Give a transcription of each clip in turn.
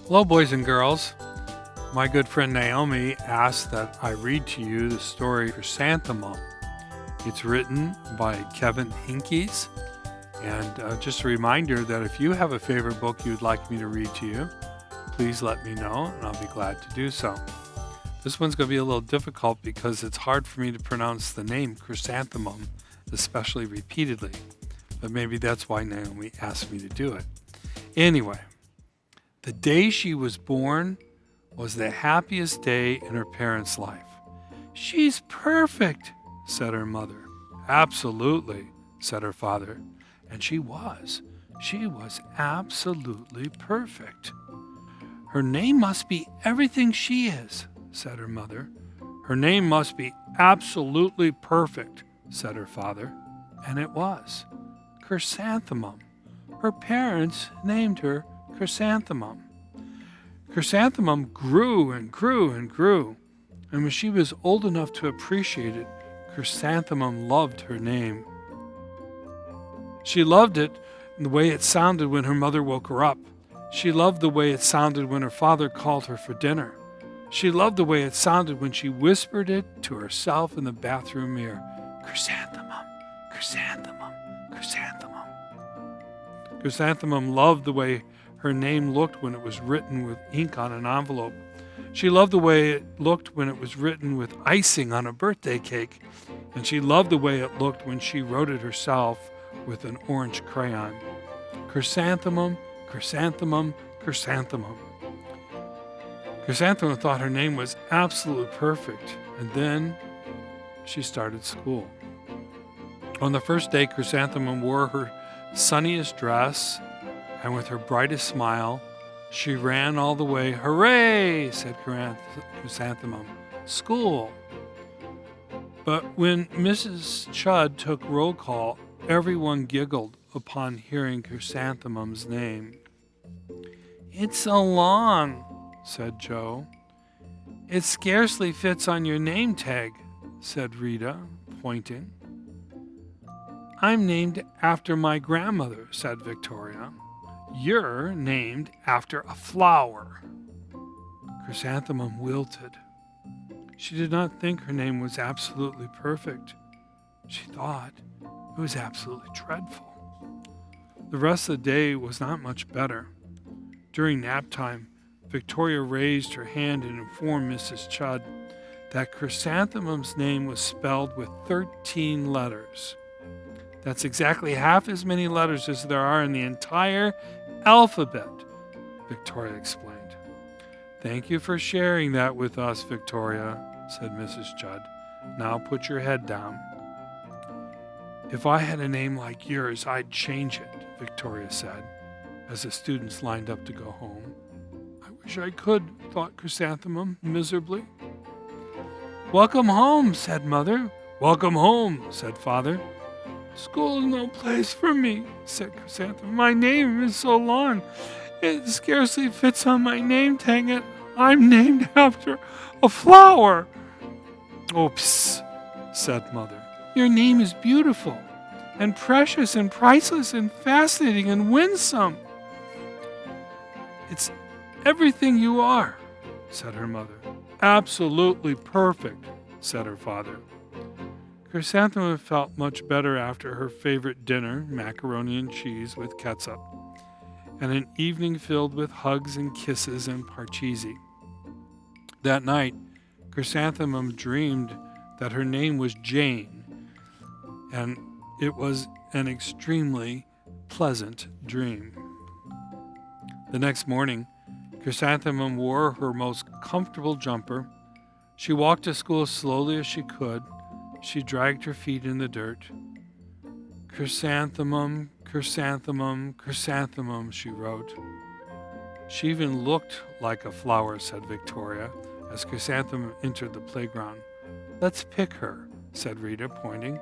Hello, boys and girls. My good friend Naomi asked that I read to you the story Chrysanthemum. It's written by Kevin Henkes. And just a reminder that if you have a favorite book you'd like me to read to you, please let me know and I'll be glad to do so. This one's going to be a little difficult because it's hard for me to pronounce the name Chrysanthemum, especially repeatedly. But maybe that's why Naomi asked me to do it. Anyway, the day she was born was the happiest day in her parents' life. "She's perfect," said her mother. "Absolutely," said her father. And she was. She was absolutely perfect. "Her name must be everything she is," said her mother. "Her name must be absolutely perfect," said her father. And it was. Chrysanthemum. Her parents named her Chrysanthemum. Chrysanthemum grew and grew and grew, and when she was old enough to appreciate it, Chrysanthemum loved her name. She loved it the way it sounded when her mother woke her up. She loved the way it sounded when her father called her for dinner. She loved the way it sounded when she whispered it to herself in the bathroom mirror. "Chrysanthemum, chrysanthemum, chrysanthemum." Chrysanthemum loved the way her name looked when it was written with ink on an envelope. She loved the way it looked when it was written with icing on a birthday cake. And she loved the way it looked when she wrote it herself with an orange crayon. Chrysanthemum, chrysanthemum, chrysanthemum. Chrysanthemum thought her name was absolutely perfect. And then she started school. On the first day, Chrysanthemum wore her sunniest dress, and with her brightest smile, she ran all the way. "Hooray!" said Chrysanthemum. "School!" But when Mrs. Chudd took roll call, everyone giggled upon hearing Chrysanthemum's name. "It's so long," said Joe. "It scarcely fits on your name tag," said Rita, pointing. "I'm named after my grandmother," said Victoria. "You're named after a flower." Chrysanthemum wilted. She did not think her name was absolutely perfect. She thought it was absolutely dreadful. The rest of the day was not much better. During nap time, Victoria raised her hand and informed Mrs. Chudd that Chrysanthemum's name was spelled with 13 letters. That's exactly half as many letters as there are in the entire alphabet, Victoria explained. "Thank you for sharing that with us, Victoria," said Mrs. Judd. "Now put your head down." "If I had a name like yours, I'd change it," Victoria said, as the students lined up to go home. "I wish I could," thought Chrysanthemum miserably. "Welcome home," said Mother. "Welcome home," said Father. "School is no place for me," said Chrysanthemum. "My name is so long, it scarcely fits on my name tag, and I'm named after a flower." "Oops," said Mother. "Your name is beautiful and precious and priceless and fascinating and winsome. It's everything you are," said her mother. "Absolutely perfect," said her father. Chrysanthemum felt much better after her favorite dinner, macaroni and cheese with ketchup, and an evening filled with hugs and kisses and parcheesi. That night, Chrysanthemum dreamed that her name was Jane, and it was an extremely pleasant dream. The next morning, Chrysanthemum wore her most comfortable jumper. She walked to school as slowly as she could. She dragged her feet in the dirt. "Chrysanthemum, chrysanthemum, chrysanthemum," she wrote. "She even looked like a flower," said Victoria, as Chrysanthemum entered the playground. "Let's pick her," said Rita, pointing.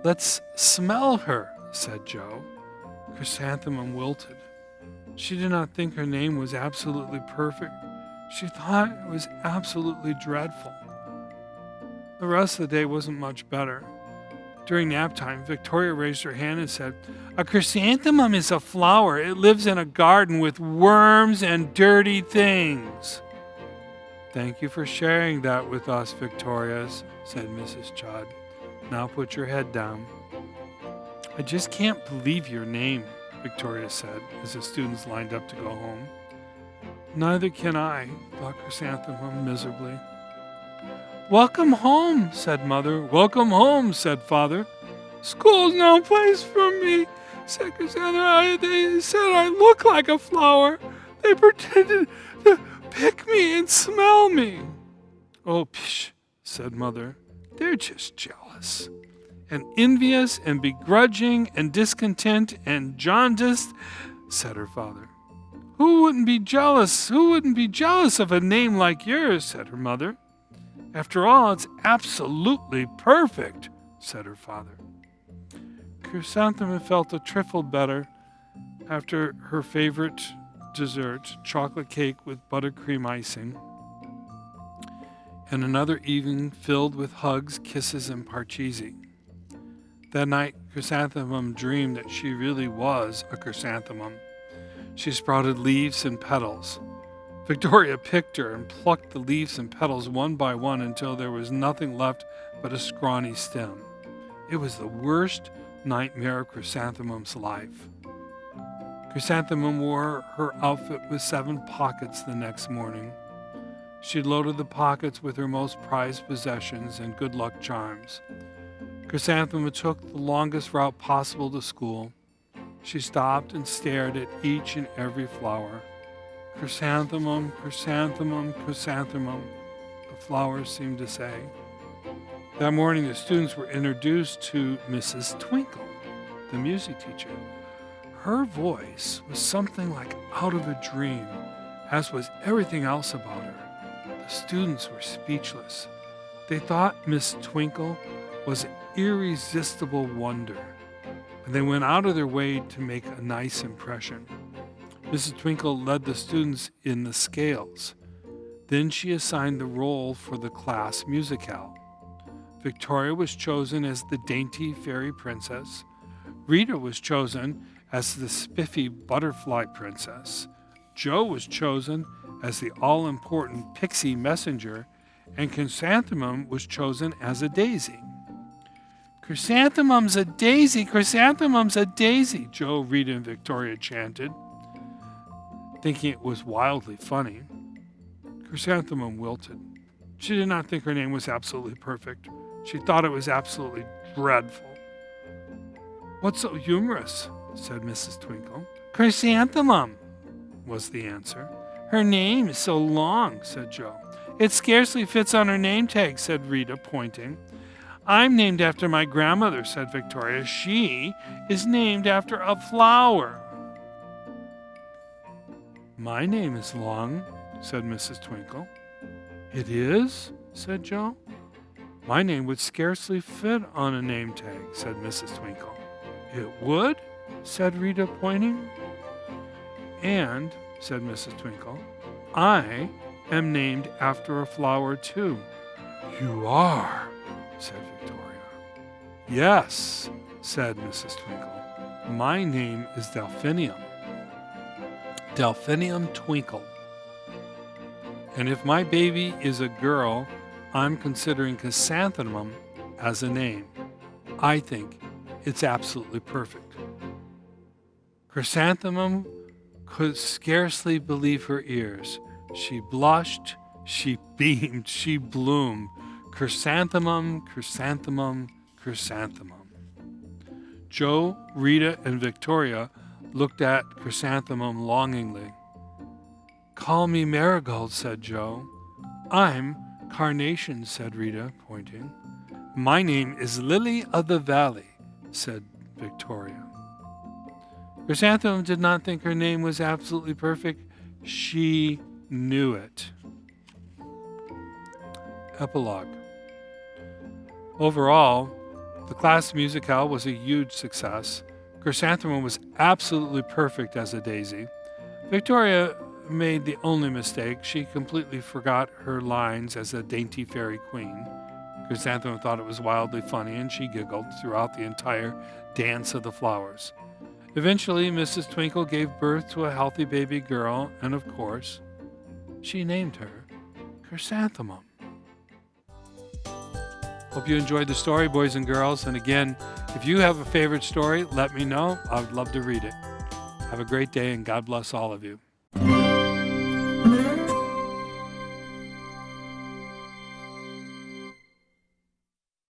"Let's smell her," said Joe. Chrysanthemum wilted. She did not think her name was absolutely perfect. She thought it was absolutely dreadful. The rest of the day wasn't much better. During nap time, Victoria raised her hand and said, "A chrysanthemum is a flower. It lives in a garden with worms and dirty things." "Thank you for sharing that with us, Victoria," said Mrs. Chudd. "Now put your head down." "I just can't believe your name," Victoria said as the students lined up to go home. "Neither can I," thought Chrysanthemum miserably. "Welcome home," said Mother. "Welcome home," said Father. "School's no place for me," said Chrysanthemum. "They said I look like a flower. They pretended to pick me and smell me." "Oh, psh," said Mother. "They're just jealous. And envious and begrudging and discontent and jaundiced," said her father. "Who wouldn't be jealous? Who wouldn't be jealous of a name like yours?" said her mother. "After all, it's absolutely perfect," said her father. Chrysanthemum felt a trifle better after her favorite dessert, chocolate cake with buttercream icing, and another evening filled with hugs, kisses, and parcheesi. That night, Chrysanthemum dreamed that she really was a chrysanthemum. She sprouted leaves and petals. Victoria picked her and plucked the leaves and petals one by one until there was nothing left but a scrawny stem. It was the worst nightmare of Chrysanthemum's life. Chrysanthemum wore her outfit with 7 pockets the next morning. She loaded the pockets with her most prized possessions and good luck charms. Chrysanthemum took the longest route possible to school. She stopped and stared at each and every flower. "Chrysanthemum, chrysanthemum, chrysanthemum," the flowers seemed to say. That morning, the students were introduced to Mrs. Twinkle, the music teacher. Her voice was something like out of a dream, as was everything else about her. The students were speechless. They thought Miss Twinkle was an irresistible wonder, and they went out of their way to make a nice impression. Mrs. Twinkle led the students in the scales. Then she assigned the role for the class musicale. Victoria was chosen as the dainty fairy princess. Rita was chosen as the spiffy butterfly princess. Joe was chosen as the all-important pixie messenger, and Chrysanthemum was chosen as a daisy. "Chrysanthemum's a daisy, chrysanthemum's a daisy," Joe, Rita, and Victoria chanted, thinking it was wildly funny. Chrysanthemum wilted. She did not think her name was absolutely perfect. She thought it was absolutely dreadful. "What's so humorous?" said Mrs. Twinkle. "Chrysanthemum," was the answer. "Her name is so long," said Joe. "It scarcely fits on her name tag," said Rita, pointing. "I'm named after my grandmother," said Victoria. "She is named after a flower." "My name is long," said Mrs. Twinkle. "It is?" said Joe. "My name would scarcely fit on a name tag," said Mrs. Twinkle. "It would?" said Rita, pointing. "And," said Mrs. Twinkle, "I am named after a flower, too." "You are?" said Victoria. "Yes," said Mrs. Twinkle. "My name is Delphinium. Delphinium Twinkle. And if my baby is a girl, I'm considering Chrysanthemum as a name. I think it's absolutely perfect." Chrysanthemum could scarcely believe her ears. She blushed, she beamed, she bloomed. Chrysanthemum, chrysanthemum, chrysanthemum. Joe, Rita, and Victoria looked at Chrysanthemum longingly. "Call me Marigold," said Joe. "I'm Carnation," said Rita, pointing. "My name is Lily of the Valley," said Victoria. Chrysanthemum did not think her name was absolutely perfect. She knew it. Epilogue. Overall, the class musicale was a huge success. Chrysanthemum was absolutely perfect as a daisy. Victoria made the only mistake. She completely forgot her lines as a dainty fairy queen. Chrysanthemum thought it was wildly funny, and she giggled throughout the entire dance of the flowers. Eventually, Mrs. Twinkle gave birth to a healthy baby girl, and of course, she named her Chrysanthemum. Hope you enjoyed the story, boys and girls. And again, if you have a favorite story, let me know. I would love to read it. Have a great day, and God bless all of you.